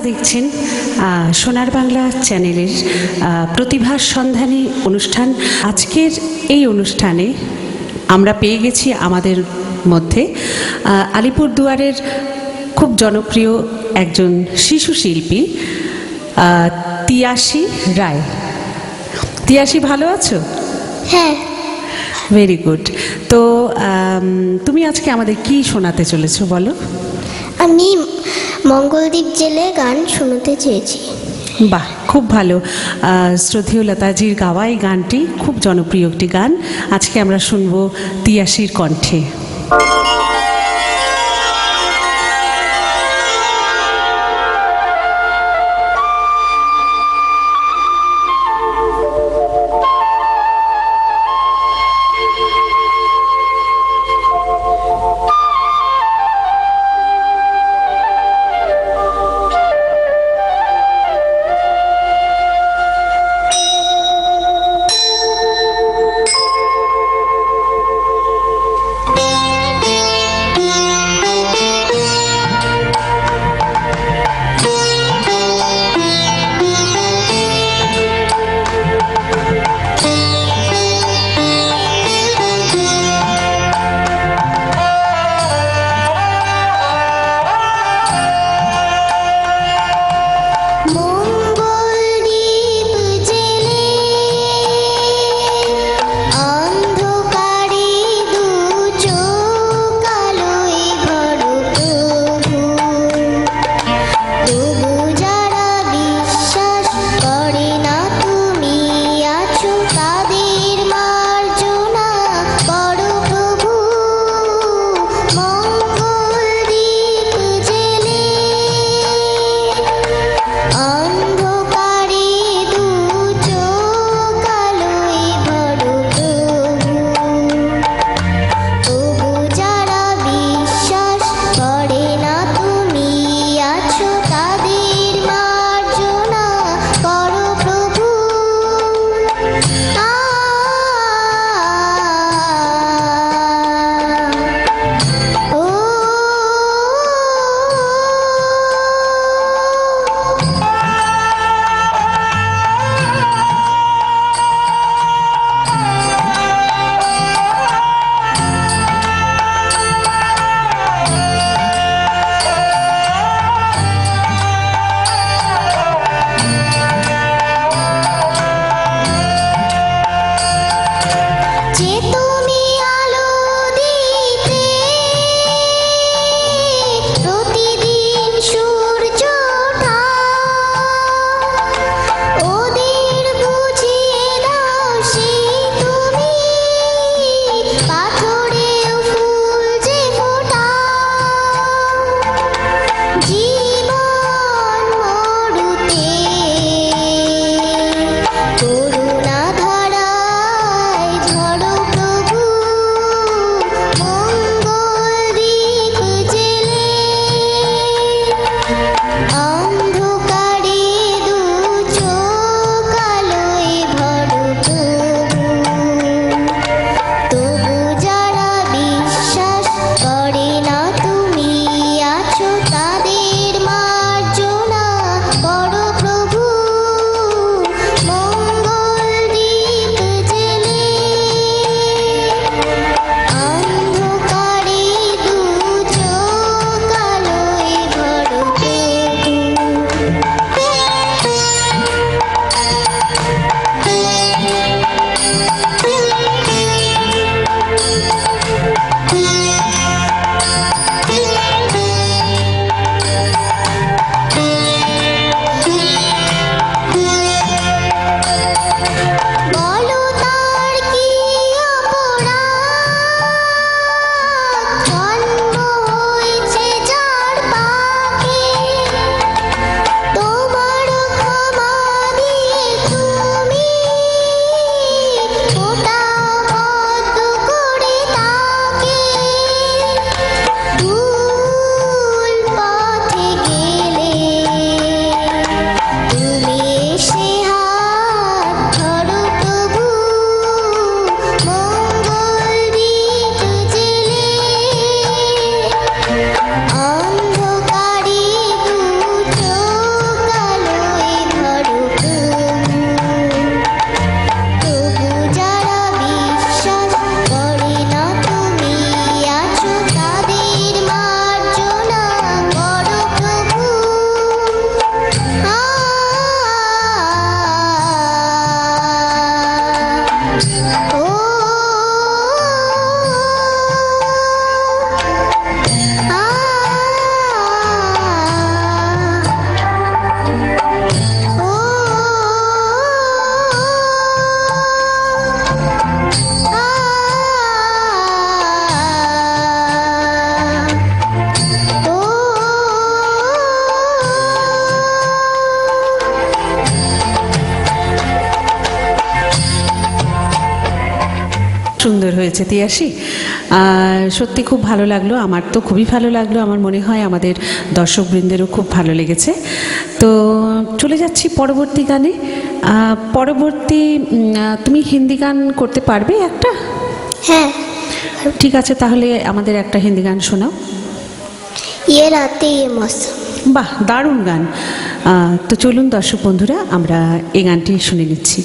দেখছেন সোনার বাংলা চ্যানেলের প্রতিভার সন্ধানী অনুষ্ঠান। আজকের এই অনুষ্ঠানে আমরা পেয়ে গেছি আমাদের মধ্যে আলিপুরদুয়ারের খুব জনপ্রিয় একজন শিশু শিল্পী তিয়াশী রায়। তিয়াশী, ভালো আছো? হ্যাঁ। Very good. তো তুমি আজকে আমাদের কি শোনাতে চলেছো বলো? আমি মঙ্গলদ্বীপ জেলে গান শোনাতে চেয়েছি। বাহ, খুব ভালো। শ্রদ্ধেয় লতাজির গাওয়া এই গানটি খুব জনপ্রিয় একটি গান। আজকে আমরা শুনবো তিয়াশীর কণ্ঠে। সুন্দর হয়েছে তিয়াশি। সত্যি খুব ভালো লাগলো, আমার তো খুবই ভালো লাগলো, আমার মনে হয় আমাদের দর্শকবৃন্দেরও খুব ভালো লেগেছে। তো চলে যাচ্ছি পরবর্তী গানে। পরবর্তী তুমি হিন্দি গান করতে পারবে একটা? হ্যাঁ। ঠিক আছে, তাহলে আমাদের একটা হিন্দি গান শোনাও। ইয়ে রাতে ইয়ে মৌসম। বাহ, দারুণ গান। তো চলুন দর্শক বন্ধুরা, আমরা এই গানটি শুনে নিচ্ছি।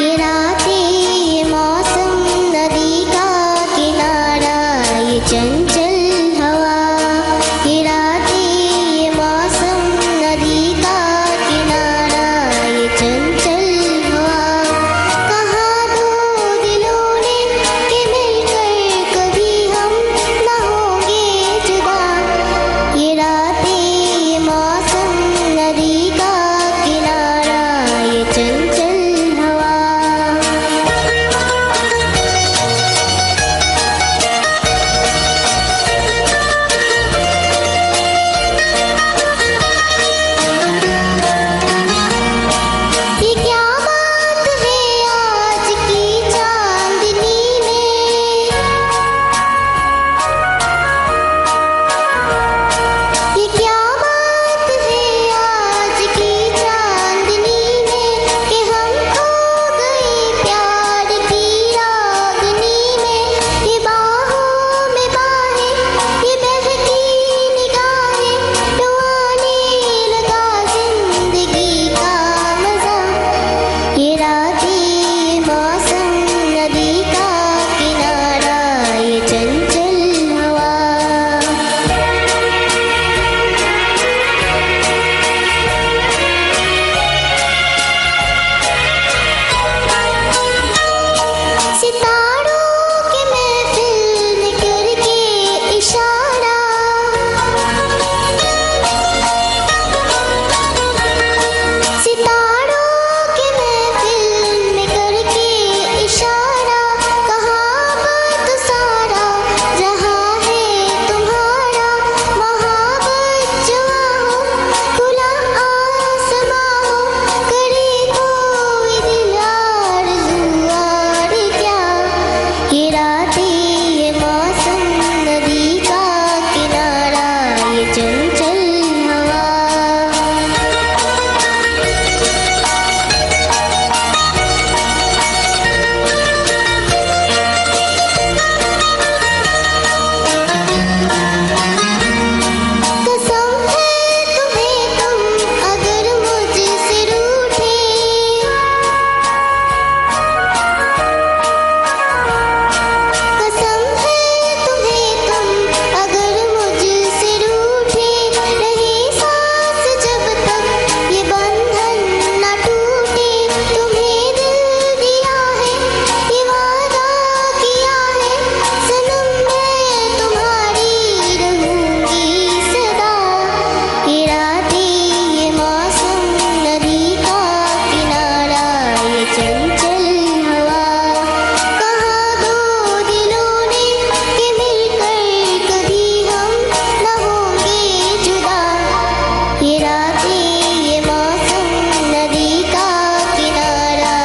ये रातें ये मौसम नदी का किनारा ये चंचल हवा। ये रातें ये मौसम नदी का किनारा ये चंचल हवा। कहा दो दिलों ने कि मिलकर कभी हम न होंगे जुदा। ये रातें ये मौसम नदी का किनारा ये चंचल हवा। ये क्या बात है आज की चांदनी में। ये क्या बात है आज की चांदनी में कि हम खो गए प्यार की रागनी में। ये बाहों में बाहें ये बहती निगाहें रुआने लगा जिंदगी का मजा। ये रातें ये मौसम नदी का किनारा ये चंचल हवा। सितारों के महफिल में करके इशारा। सितारों के महफिल में करके इशारा। कहाँ बात सारा जहाँ है तुम्हारा। वहाँ बच्चुआ हो खुला आसमां हो करे कोई दिल आरज़ू और क्या। ये रातें ये मौसम नदी का किनारा ये चंचल हवा। कसम है तुम्हें तुम अगर मुझसे रूठे। कसम है तुम्हें तुम अगर मुझसे रूठे। रहे सांस जब तक ये बंधन न टूटे। तुम्हें दिल दिया है ये वादा किया है सनम मैं तुम्हारी रहूंगी सदा। ये रातें ये मौसम नदी का किनारा ये चंचल हवा। कहा दो दिलों ने कि मिलकर कभी हम न होंगे जुदा। ये रातें ये मौसम नदी का किनारा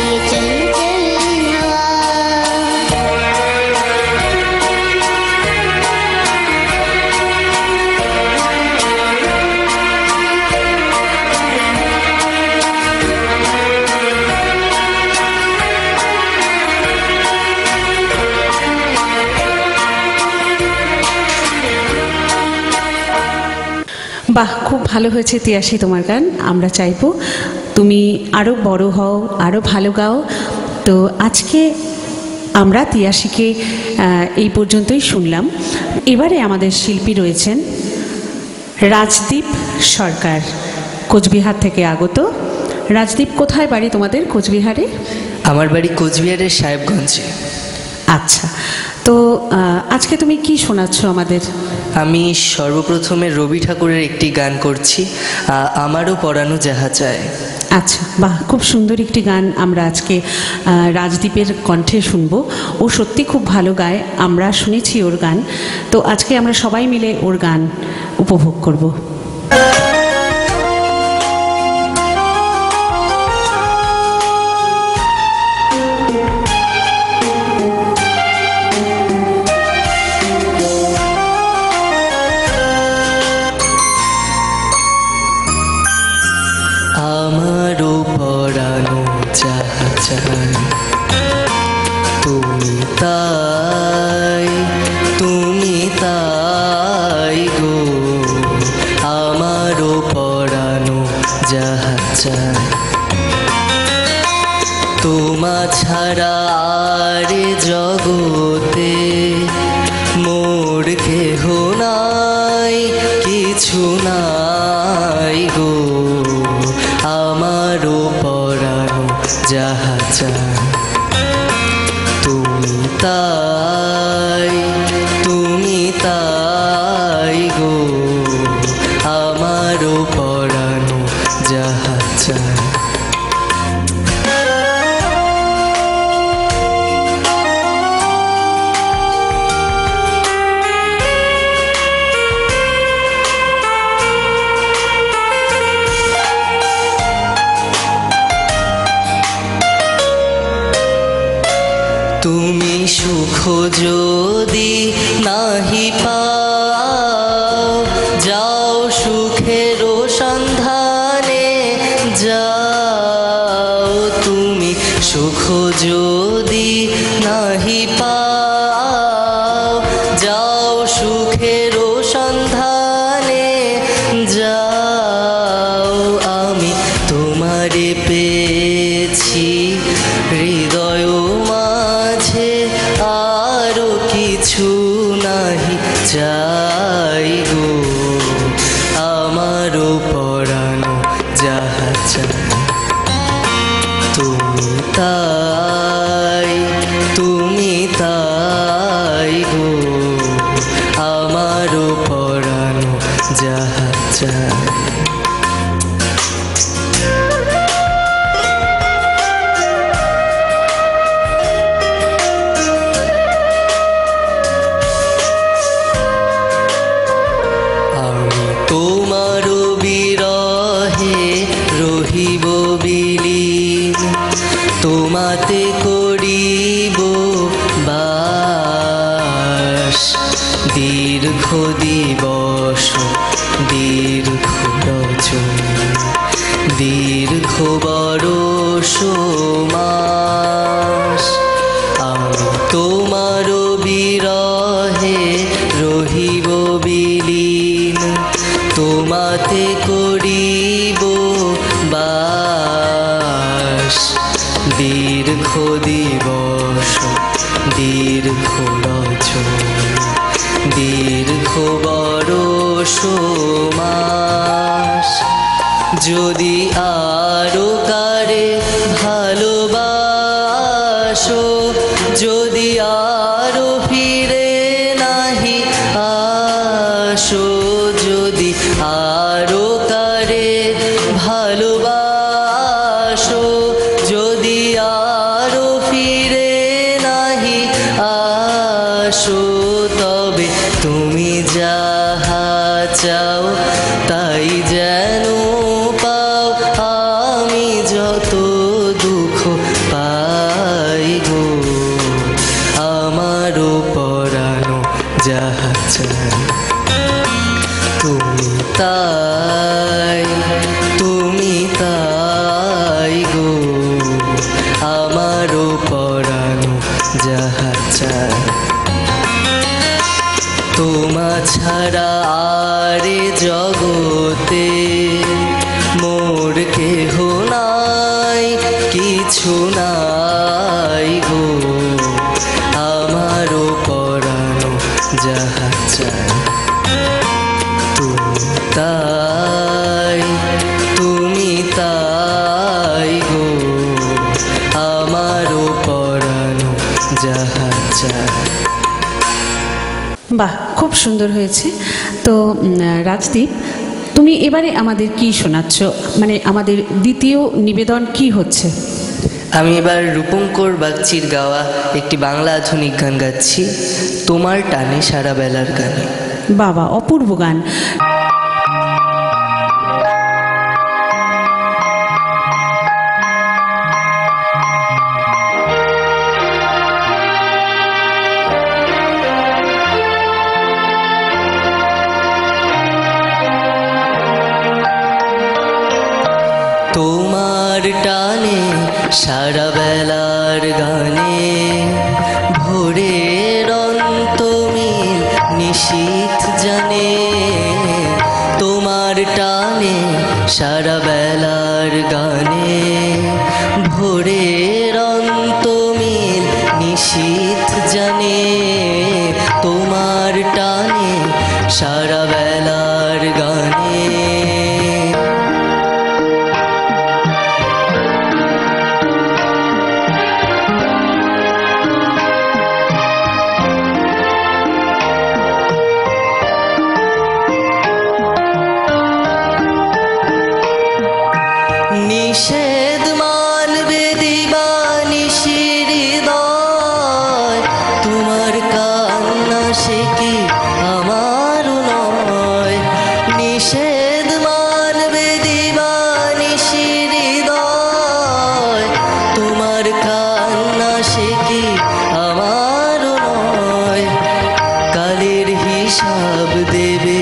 ये चंचल हवा। বাহ, খুব ভালো হয়েছে তিয়াশি তোমার গান। আমরা চাইবো তুমি আরও বড় হও, আরও ভালো গাও। তো আজকে আমরা তিয়াশিকে এই পর্যন্তই শুনলাম। এবারে আমাদের শিল্পী রয়েছেন রাজদীপ সরকার, কোচবিহার থেকে আগত। রাজদীপ, কোথায় বাড়ি তোমাদের কোচবিহারে? আমার বাড়ি কোচবিহারের সাহেবগঞ্জে। আচ্ছা, তো আজকে তুমি কি শোনাচ্ছ আমাদের? আমি সর্বপ্রথমে রবি ঠাকুরের একটি গান করছি, আমারও পরানো যাহা চায়। আচ্ছা, বাহ, খুব সুন্দর একটি গান আমরা আজকে রাজদীপের কণ্ঠে শুনবো। ও সত্যি খুব ভালো গায়, আমরা শুনেছি ওর গান। তো আজকে আমরা সবাই মিলে ওর গান উপভোগ করব। আমারও পরানো যাহা চাই তুমি তাই গো। আমারও পরানো যাহা চাই তোমা ছাড়া আর জগতে মোর কেহ নাই, কিছু নাই গো। আমারও পরানো যাহা চাই তুমি তাই গো। আমারও পরানো যাহা চাই। তুমি সুখ যদি নাহি পাও, যাও সুখের সন্ধানে যাও। তুমি সুখ যদি নাহি পাও, যাও সুখের সন্ধানে যাও। আমি তোমারে পেয়েছি হৃদয় মাঝে, আরো কিছু নাহি চাই গো। আমারও পরানো যাহা চাই তুমি তাই গো। আমারও পরানো যাহা চাই। তোমার বিরহে রহিব বিলীন, তোমাতে করিব বাস। দীর্ঘ দিবস দীর্ঘ রজনী, দীর্ঘ বরষ মাস। আমি তোমার বিরহে রহিব বিলীন, তোমাতে করিব বাস। দীর্ঘ দিবস দীর্ঘ রজনী, দীর্ঘ বরষ মাস। যদি আরো কারে ভালোবাসো, যদি আরো ফিরে নাহি আসো, যদি আরো কারে ভালোবাসো, যদি আরো ফিরে নাহি আসো, তবে তুমি যাহা চাও তাই যেন পাও। আমি যত দুঃখ পাই গো, আমারও পরানো যাহা চাই তুমি তাই গো। আমারও পরানো যাহা চাই তোমা ছাড়া আর জগতে মোর কেহ নাই, কিছু নাই গো। আমারও পরানো যাহা চাই তুমি তাই গো। আমারও পরানো যাহা চাই। বাহ, খুব সুন্দর হয়েছে। তো রাজদীপ, তুমি এবারে আমাদের কি শোনাচ্ছ, মানে আমাদের দ্বিতীয় নিবেদন কি হচ্ছে? আমি এবার রূপঙ্কর বাগচির গাওয়া একটি বাংলা আধুনিক গান গাচ্ছি, তোমার টানে সারা বেলার গানে। বাবা, অপূর্ব গান। তোমার টানে সারা বেলার গানে, ভোরের অন্তমিল নিশীথ জানে। তোমার টানে সারা বেলার গানে, ভোরের অন্তমিল নিশীথ জানে। তোমার টানে সারা বেলার গানে। নিষেধ মানবে দিবানিশির হৃদয়, তোমার কান্না সে কি আমার নয়। নিষেধ মানবে দিবানিশির হৃদয়, তোমার কান্না সে কি আমার নয়। কালের হিসাব দেবে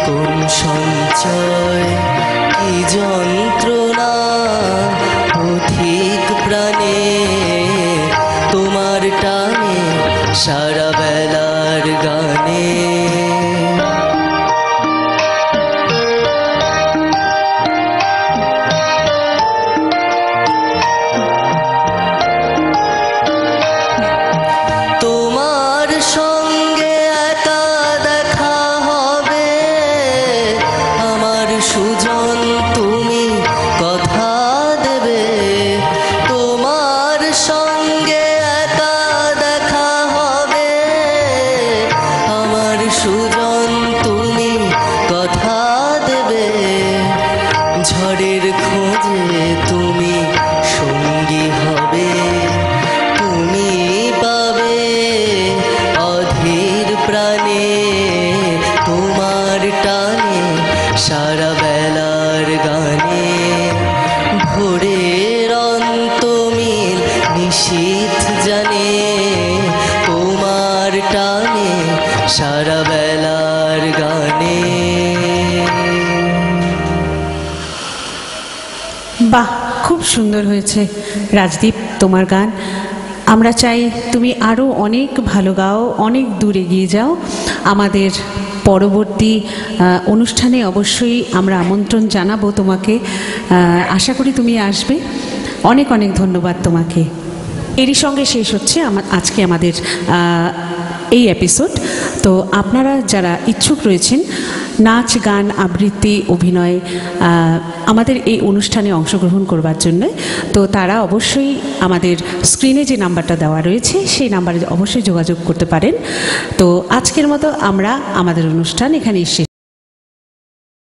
কোন সঞ্চয়, কি যন্ত্রণা অধিক প্রাণে। তোমার টানে সারা বেলার গানে। তোমার সঙ্গে একা দেখা হবে, আমার সুজন তুমি কথা দেবে। তোমার সঙ্গে একা দেখা হবে, আমার সুজন তুমি কথা দেবে। ঝড়ের খোঁজে তুমি সঙ্গী হবে, তুমি পাবে অধীর প্রাণে। তোমার টানে সারা বেলার গানে, ভোরের অন্তমিল নিশীথ জানে। তোমার টানে সারা বেলার গানে। বাহ, খুব সুন্দর হয়েছে রাজদীপ তোমার গান। আমরা চাই তুমি আরও অনেক ভালো গাও, অনেক দূর এগিয়ে যাও। আমাদের পরবর্তী অনুষ্ঠানে অবশ্যই আমরা আমন্ত্রণ জানাবো তোমাকে। আশা করি তুমি আসবে। অনেক অনেক ধন্যবাদ তোমাকে। এরই সঙ্গে শেষ হচ্ছে আজকে আমাদের এই এপিসোড। তো আপনারা যারা ইচ্ছুক রয়েছেন নাচ, গান, আবৃত্তি, অভিনয় আমাদের এই অনুষ্ঠানে অংশগ্রহণ করবার জন্য, তো তারা অবশ্যই আমাদের স্ক্রিনে যে নাম্বারটা দেওয়া রয়েছে সেই নাম্বারে অবশ্যই যোগাযোগ করতে পারেন। তো আজকের মতো আমরা আমাদের অনুষ্ঠান এখানেই শেষ।